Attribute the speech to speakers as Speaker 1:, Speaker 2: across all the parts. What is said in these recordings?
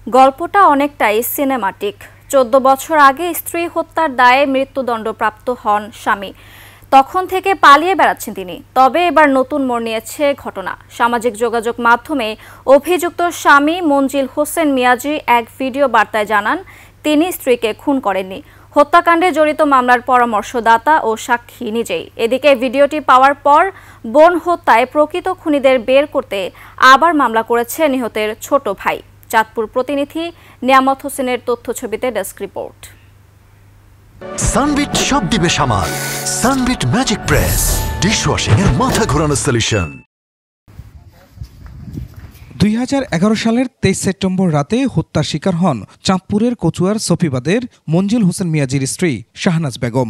Speaker 1: গল্পটা অনেকটাই সিনেমাটিক। ১৪ বছর আগে স্ত্রী হত্যার দায়ে মৃত্যুদণ্ডপ্রাপ্ত হন স্বামী। তখন থেকে পালিয়ে বেড়াচ্ছেন তিনি। তবে এবার নতুন মোড় নিয়েছে ঘটনা। সামাজিক যোগাযোগ মাধ্যমে অভিযুক্ত স্বামী মঞ্জিল হোসেন মিয়াজি এক ভিডিও বার্তায় জানান তিনি স্ত্রীকে খুন করেননি। হত্যাকাণ্ডে জড়িত মামলার পরামর্শদাতা ও সাক্ষী নিজেই। এদিকে ভিডিওটি পাওয়ার পর বোন হত্যায় প্রকৃত খুনিদের বের করতে আবার মামলা করেছে নিহতের ছোট ভাই। চাঁদপুর প্রতিনিধি নিয়ামত হোসেনের তথ্যছবিতে ডেস্ক রিপোর্ট।
Speaker 2: সানবিট সব দিবে সামাল। সানবিট ম্যাজিক প্রেস ডিশওয়াশিং এর মাথা ঘোরানো সলিউশন।
Speaker 3: ২০১১ সালের ২৩ সেপ্টেম্বর রাতে হত্যার শিকার হন চাঁদপুরের কচুয়ার সফিবাদের মঞ্জিল হোসেন মিয়াজির স্ত্রী শাহনাজ বেগম।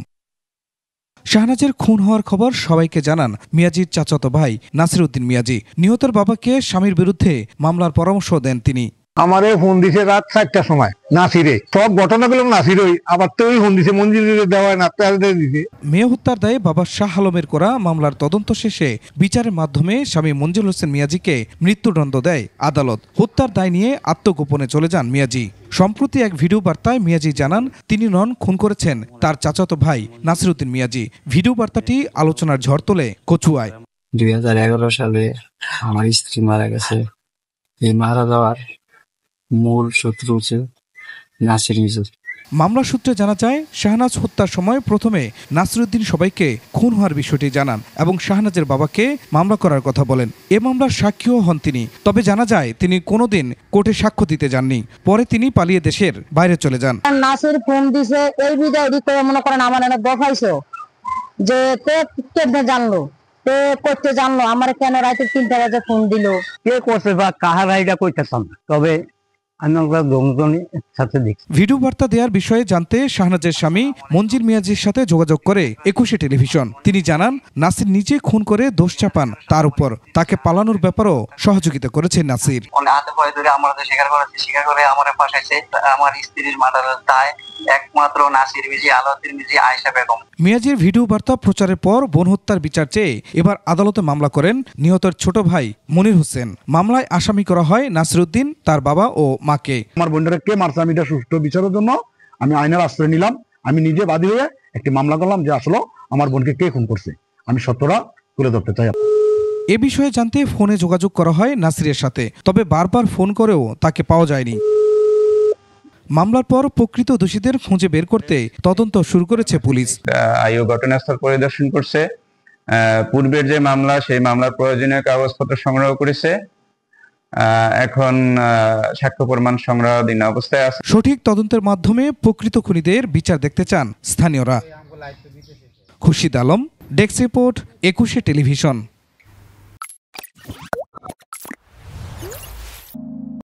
Speaker 3: শাহনাজের খুন হওয়ার খবর সবাইকে জানান মিয়াজির চাচাতো ভাই নাসির উদ্দিন মিয়াজি। নিহতের বাবাকে স্বামীর বিরুদ্ধে মামলার পরামর্শ দেন তিনি।
Speaker 4: আমারে ফোন দিছে রাত 4টার সময় নাসিরে, সব ঘটনাগুলো নাসিরই, আবার তো ফোন দিছে মঞ্জিলের দেওয়া না দিছে।
Speaker 3: মেয়ে হত্যার দায়ে বাবা শাহ আলমের করা মামলার তদন্ত শেষে বিচারের মাধ্যমে স্বামী মঞ্জিল হোসেন মিয়াজিকে মৃত্যুদণ্ড দেয় আদালত। হত্যার দায় নিয়ে আত্মগোপনে চলে যান মিয়াজি। সম্প্রতি এক ভিডিও বার্তায় মিয়াজি জানান তিনি নন, খুন করেছেন তার চাচাতো ভাই নাসির উদ্দিন মিয়াজি। ভিডিও বার্তাটি আলোচনার ঝড় তোলে কচুয়ায়।
Speaker 5: 2011 সালে আমার স্ত্রী মারা গেছে। এই মারা যাওয়ার মূল শত্রু হচ্ছে নাসির মিয়াজি।
Speaker 3: মামলা সূত্রে জানা যায় শাহনাজ হত্যার সময় প্রথমে নাসিরউদ্দিন সবাইকে খুন হওয়ার বিষয়টি জানান এবং শাহনাজের বাবাকে মামলা করার কথা বলেন। এ মামলার সাক্ষীও হন তিনি। তবে জানা যায় তিনি কোনোদিন কোর্টে সাক্ষ্য দিতে যাননি। পরে তিনি পালিয়ে দেশের বাইরে চলে যান।
Speaker 6: নাসির ফোন দিছে এই ভিডিও করে মনে করেন আমার অনেক দেখাইছো যে কেমনে জানলো, করতে জানলো আমার কেন রাতে 3টা বাজে ফোন দিল,
Speaker 4: কে করছে বা কাহার রাইডা কইতেছাম, তবে
Speaker 3: ভিডিও বার্তা দেওয়ার বিষয়ে জানতে শাহনাজের স্বামী মঞ্জিল মিয়াজির সাথে যোগাযোগ করে ২১ টেলিভিশন। তিনি জানান নাসির নিজে খুন করে দোষ চাপান তার উপর। তাকে পালানোর ব্যাপারও সহযোগিতা করেছেন নাসির।
Speaker 5: আমার স্ত্রীর মার্ডারের দায় একমাত্র নাসির মিয়াজি, আলাউদ্দিন মিয়াজি, আয়েশা বেগম।
Speaker 3: মিয়াজির ভিডিও বার্তা প্রচারের পর বোন হত্যার বিচার চেয়ে এবার আদালতে মামলা করেন নিহতের ছোট ভাই মনির হোসেন। মামলায় আসামি করা হয় নাসিরউদ্দিন, তার বাবা ও মাকে।
Speaker 4: আমার বোনটাকে কে মারছে আমি এটা সুষ্ঠু বিচারের জন্য আমি আইনের আশ্রয় নিলাম। আমি নিজে বাদী হয়ে একটি মামলা করলাম যে আসলে আমার বোনকে কে খুন করছে, আমি সত্যটা তুলে ধরতে চাই।
Speaker 3: এ বিষয়ে জানতে ফোনে যোগাযোগ করা হয় নাসিরের সাথে, তবে বারবার ফোন করেও তাকে পাওয়া যায়নি। মামলার পর প্রকৃত দোষীদের খুঁজে বের করতে তদন্ত শুরু করেছে পুলিশ।
Speaker 7: আইও ঘটনাস্থল পরিদর্শন করছে। পূর্বের যে মামলা সেই মামলার প্রয়োজনীয় কাগজপত্র সংগ্রহ করেছে। এখন সাক্ষ্য প্রমাণ সংগ্রহাধীন অবস্থায় আছে।
Speaker 3: সঠিক তদন্তের মাধ্যমে প্রকৃত খুনিদের বিচার দেখতে চান স্থানীয়রা। Khurshid Alam, desk report, ২১ television.